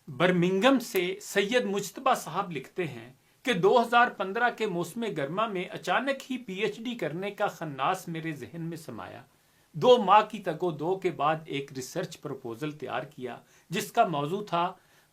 Birmingham से सैयद मुज्तबा साहब लिखते हैं कि 2015 के मौसम गर्मा में अचानक ही पीएचडी करने का खन्नास मेरे जहन में समाया। 2 माह की तगोदो के बाद एक रिसर्च प्रपोजल तैयार किया जिसका मौजू था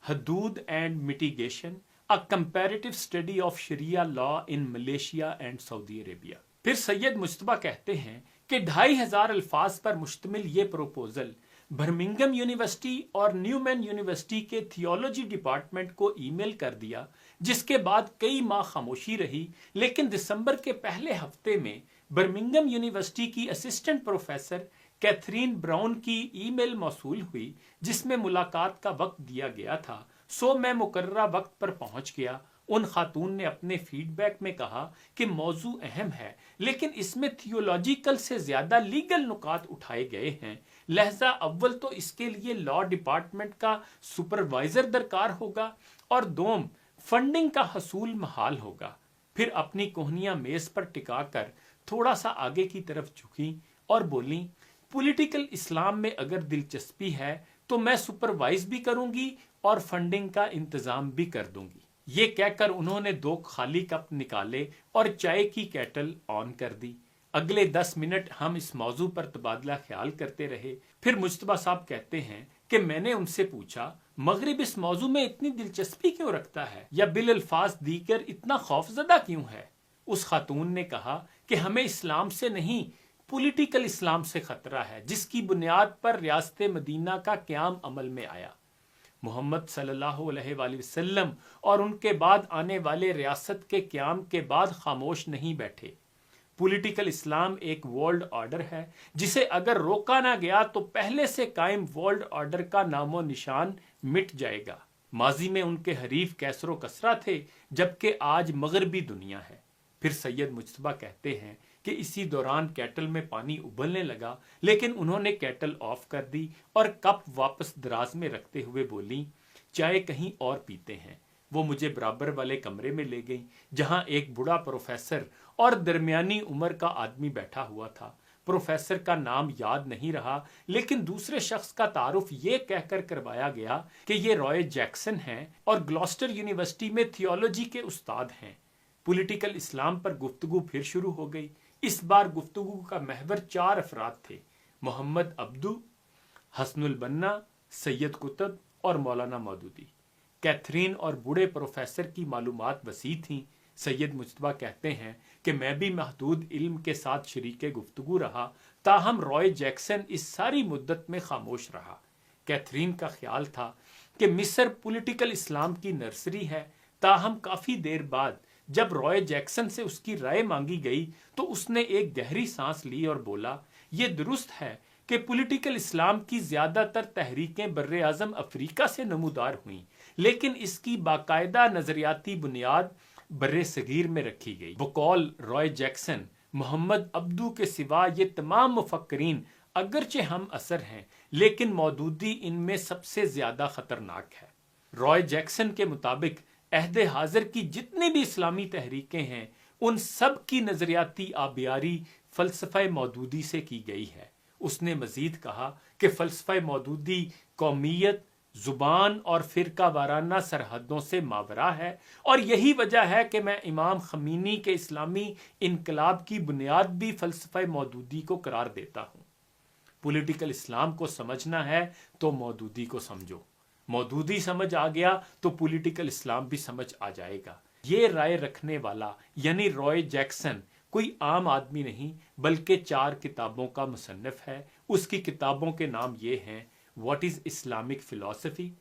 Hudood and mitigation, a comparative study of sharia law in Malaysia and Saudi Arabia. फिर सैयद मुज्तबा कहते हैं कि 2500 अल्फाज पर मुश्तमिल ये प्रपोजल बर्मिंघम यूनिवर्सिटी और न्यूमैन यूनिवर्सिटी के थियोलॉजी डिपार्टमेंट को ईमेल कर दिया, जिसके बाद कई माह खामोशी रही। लेकिन दिसंबर के पहले हफ्ते में बर्मिंघम यूनिवर्सिटी की असिस्टेंट प्रोफेसर कैथरीन ब्राउन की ईमेल मौसूल हुई जिसमें मुलाकात का वक्त दिया गया था। सो मैं मुकर्ररा वक्त पर पहुंच गया। उन खातून ने अपने फीडबैक में कहा कि मौजू अहम है लेकिन इसमें थियोलॉजिकल से ज्यादा लीगल नुकात उठाए गए हैं, लहजा अव्वल तो इसके लिए लॉ डिपार्टमेंट का सुपरवाइजर दरकार होगा और दोम फंडिंग का हसूल महाल होगा। फिर अपनी कोहनियां मेज पर टिकाकर थोड़ा सा आगे की तरफ झुकी और बोली, पॉलिटिकल इस्लाम में अगर दिलचस्पी है तो मैं सुपरवाइज भी करूंगी और फंडिंग का इंतजाम भी कर दूंगी। ये कहकर उन्होंने 2 खाली कप निकाले और चाय की केटल ऑन कर दी। अगले 10 मिनट हम इस मौजू पर तबादला ख्याल करते रहे। फिर मुज्तबा साहब कहते हैं कि मैंने उनसे पूछा, मगरिब इस मौजू में इतनी दिलचस्पी क्यों रखता है या बिल अल्फाज दीकर इतना खौफजदा क्यों है? उस खातून ने कहा कि हमें इस्लाम से नहीं पॉलिटिकल इस्लाम से खतरा है जिसकी बुनियाद पर रियासत मदीना का क़याम अमल में आया। मोहम्मद सल्लल्लाहु अलैहि वसल्लम और उनके बाद आने वाले रियासत के क़याम के बाद खामोश नहीं बैठे। पॉलिटिकल इस्लाम एक वर्ल्ड ऑर्डर है जिसे अगर रोका ना गया तो पहले से कायम वर्ल्ड ऑर्डर का नामो निशान मिट जाएगा। माजी में उनके हरीफ कैसरो कसरा थे जबकि आज मगरबी दुनिया है। फिर सैयद मुज्तबा कहते हैं कि इसी दौरान केटल में पानी उबलने लगा लेकिन उन्होंने केटल ऑफ कर दी और कप वापस दराज में रखते हुए बोली, चाय कहीं और पीते हैं। वो मुझे बराबर वाले कमरे में ले गई जहां एक बूढ़ा प्रोफेसर और दरमियानी उम्र का आदमी बैठा हुआ था। प्रोफेसर का नाम याद नहीं रहा लेकिन दूसरे शख्स का तारुफ ये कहकर करवाया गया कि ये रॉय जैक्सन हैं और ग्लॉस्टर यूनिवर्सिटी में थियोलॉजी के उस्ताद हैं। पॉलिटिकल इस्लाम पर गुफ्तगू फिर शुरू हो गई। इस बार गुफ्तगू का महवर 4 अफराद थे, मोहम्मद अब्दू, हसनुल बन्ना, सैयद कुतब और मौलाना मौदूदी। कैथरीन और बूढ़े प्रोफेसर की मालूमात वसी थीं। सैयद मुज्तबा कहते हैं कि मैं भी महदूद इल्म के साथ शरीके गुफ्तगू रहा, ताहम रॉय जैक्सन इस सारी मुद्दत में खामोश रहा। कैथरीन का ख्याल था कि मिस्र पॉलिटिकल इस्लाम की नर्सरी है, ताहम काफी देर बाद जब रॉय जैक्सन से उसकी राय मांगी गई तो उसने एक गहरी सांस ली और बोला, ये दुरुस्त है कि पॉलिटिकल इस्लाम की ज्यादातर तहरीकें बर्रे आज़म अफ्रीका से नमूदार हुईं, लेकिन इसकी बाकायदा नजरियाती बुनियाद बर्रे सगीर में रखी गई। बकौल रॉय जैक्सन, मोहम्मद अब्दू के सिवा ये तमाम मुफक्करीन अगरचे हम असर हैं लेकिन मौदूदी इनमें सबसे ज्यादा खतरनाक है। रॉय जैक्सन के मुताबिक अहदे हाजिर की जितनी भी इस्लामी तहरीकें हैं उन सब की नजरियाती आबियारी फलसफा मौदूदी से की गई है। उसने मजीद कहा कि फलसफा मौदूदी कौमियत, जुबान और फिरका वाराना सरहदों से मावरा है और यही वजह है कि मैं इमाम खमीनी के इस्लामी इनकलाब की बुनियाद भी फलसफा मौदूदी को करार देता हूँ। पॉलिटिकल इस्लाम को समझना है तो मौदूदी को समझो, मौदूदी समझ आ गया तो पॉलिटिकल इस्लाम भी समझ आ जाएगा। ये राय रखने वाला यानी रॉय जैक्सन कोई आम आदमी नहीं बल्कि 4 किताबों का मुसन्निफ है। उसकी किताबों के नाम ये हैं, व्हाट इज इस्लामिक फिलॉसफी,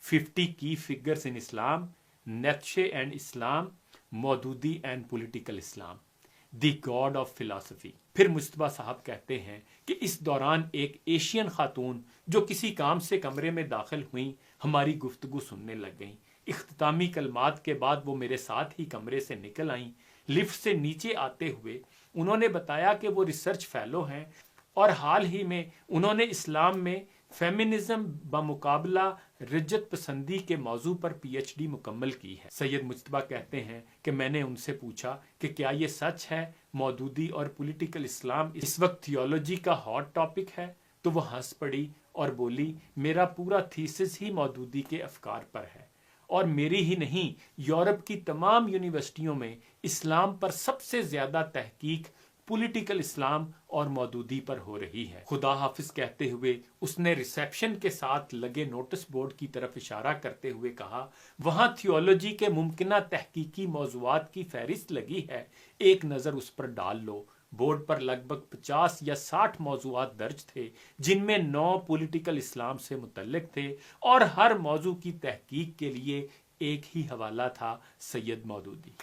50 की figures in Islam, Nietzsche and Islam, Maududi and political Islam, the god of philosophy. फिर मुज्तबा साहब कहते हैं कि इस दौरान एक एशियन खातून जो किसी काम से कमरे में दाखिल हुई हमारी गुफ्तगू सुनने लग गईं। इख्तितामी कलमात के बाद वो मेरे साथ ही कमरे से निकल आईं। लिफ्ट से नीचे आते हुए उन्होंने बताया कि वो रिसर्च फेलो हैं और हाल ही में उन्होंने इस्लाम में फेमिनिज्म बमुकाबला रिज्जत पसंदी के मौजू पर पीएचडी मुकम्मल की है। सैयद मुज्तबा कहते हैं कि मैंने उनसे पूछा कि क्या ये सच है मौदूदी और पॉलिटिकल इस्लाम इस वक्त थियोलॉजी का हॉट टॉपिक है, तो वो हंस पड़ी اور بولی میرا پورا تھیسس ہی مودودی کے افکار پر ہے، اور میری ہی نہیں یورپ کی تمام یونیورسٹیوں میں اسلام پر سب سے زیادہ تحقیق پولیٹیکل اسلام اور مودودی پر ہو رہی ہے۔ خدا حافظ کہتے ہوئے اس نے ریسیپشن کے ساتھ لگے نوٹس بورڈ کی طرف اشارہ کرتے ہوئے کہا، وہاں تھیولوجی کے ممکنہ تحقیقی موضوعات کی فہرست لگی ہے، ایک نظر اس پر ڈال لو۔ بورڈ پر لگ بھگ 50 یا 60 موضوعات درج تھے، جن میں 9 پولیٹیکل اسلام سے متعلق تھے، اور ہر موضوع کی تحقیق کے لیے ایک ہی حوالہ تھا، سید مودودی۔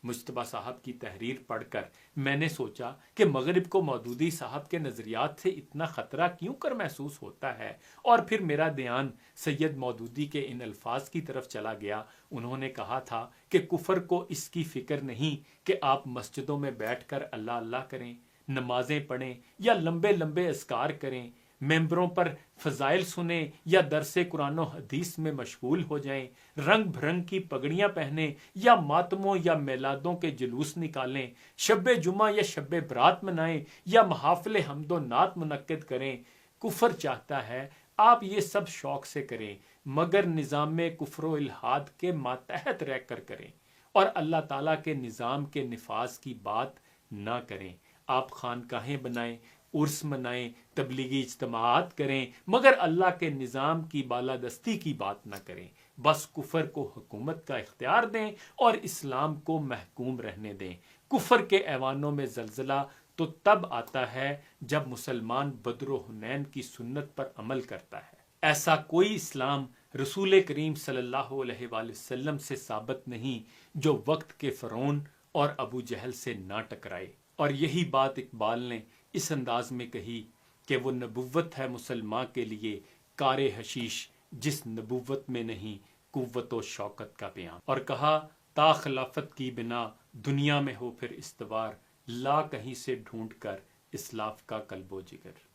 مجتبیٰ صاحب کی تحریر پڑھ کر میں نے سوچا کہ مغرب کو مودودی صاحب کے نظریات سے اتنا خطرہ کیوں کر محسوس ہوتا ہے، اور پھر میرا دھیان سید مودودی کے ان الفاظ کی طرف چلا گیا۔ انہوں نے کہا تھا کہ کفر کو اس کی فکر نہیں کہ آپ مسجدوں میں بیٹھ کر اللہ اللہ کریں، نمازیں پڑھیں یا لمبے لمبے اذکار کریں، ممبروں پر فضائل سنیں یا درس قرآن و حدیث میں مشغول ہو جائیں، رنگ بھرنگ کی پگڑیاں پہنیں یا ماتموں یا میلادوں کے جلوس نکالیں، شب جمعہ یا شب برات منائیں یا محافل حمد و نعت منعقد کریں۔ کفر چاہتا ہے آپ یہ سب شوق سے کریں، مگر نظام کفر و الحاد کے ماتحت رہ کر کریں، اور اللہ تعالیٰ کے نظام کے نفاذ کی بات نہ کریں۔ آپ خانقاہیں بنائیں، عرس منائیں، تبلیغی اجتماعات کریں، مگر اللہ کے نظام کی بالادستی کی بات نہ کریں۔ بس کفر کو حکومت کا اختیار دیں اور اسلام کو محکوم رہنے دیں۔ کفر کے ایوانوں میں زلزلہ تو تب آتا ہے جب مسلمان بدر و حنین کی سنت پر عمل کرتا ہے۔ ایسا کوئی اسلام رسول کریم صلی اللہ علیہ وآلہ وسلم سے ثابت نہیں جو وقت کے فرعون اور ابو جہل سے نہ ٹکرائے۔ اور یہی بات اقبال نے اس انداز میں کہی کہ وہ نبوت ہے مسلمان کے لیے کار حشیش، جس نبوت میں نہیں قوت و شوکت کا بیان۔ اور کہا تا خلافت کی بنا دنیا میں ہو پھر استوار، لا کہیں سے ڈھونڈ کر اسلاف کا قلب و جگر۔